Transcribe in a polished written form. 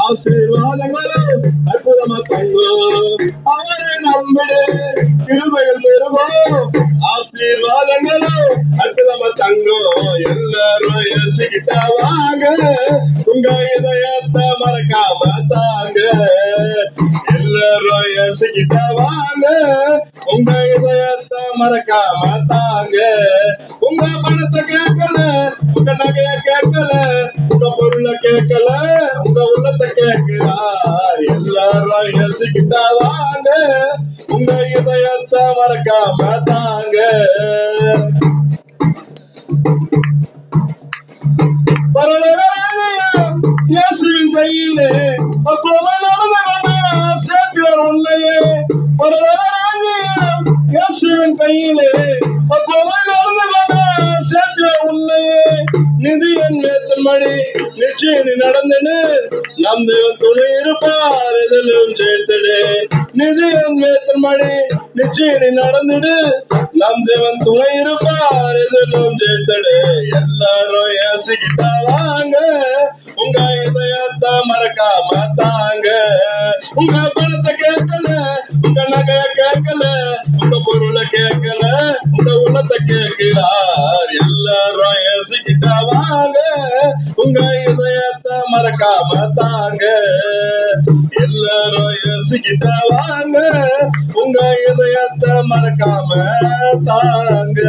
ஆசீர்வாதங்களும் அற்புதமா தங்கும் அவரை நம்பிடு கிருபைகள் பெறுவோம் ஆசீர்வாதங்களும் அற்புதமா தங்கும் எல்லாரும் யோசிக்கிட்டா வாங்க உங்க இதயத்தை மறக்காம தாங்க எல்லாரும் யோசிக்கிட்டா வாங்க உங்க இதயத்தை மறக்காம தாங்க உங்க பணத்தை கேட்கல உங்க நகைய கேட்கல உங்க பொருளை கேட்கல உங்க உள்ளத்தை கேட்கிறார் எல்லாரும் யோசிக்கிட்டா வாங்க உங்க இதயத்தை மறக்காம தாங்க இயேசுவின் கையிலே சேர்க்கிறார் உன்னையே இயேசுவின் கையிலே சேர்க்கிறார் உன்னையே நிதியின் ஏத்தமடி நிச்சயம் நீ நடந்தனு நம் தேவன் துணை இருப்பார் எதிலும் ஜெயித்தடு நிதியின் ஏத்தமடி நிச்சயம் நீ நடந்துடு நம் தேவன் துணை இருப்பார் எதிலும் ஜெயித்தடு எல்லாரும் யோசிக்கிட்டா வாங்க உங்க இதயத்தை மறக்காம தாங்க உங்க பணத்தை கேட்கல உங்க நகைய கேட்கல உங்க பொருளை கேட்கல உங்க உள்ளத்தை கேட்கிறார் எல்லாரும் யோசிக்கிட்டா வாங்க உங்க இதயத்தை மறக்காம தாங்க எல்லாரும் யோசிக்கிட்டா வாங்க உங்க இதயத்தை மறக்காம தாங்க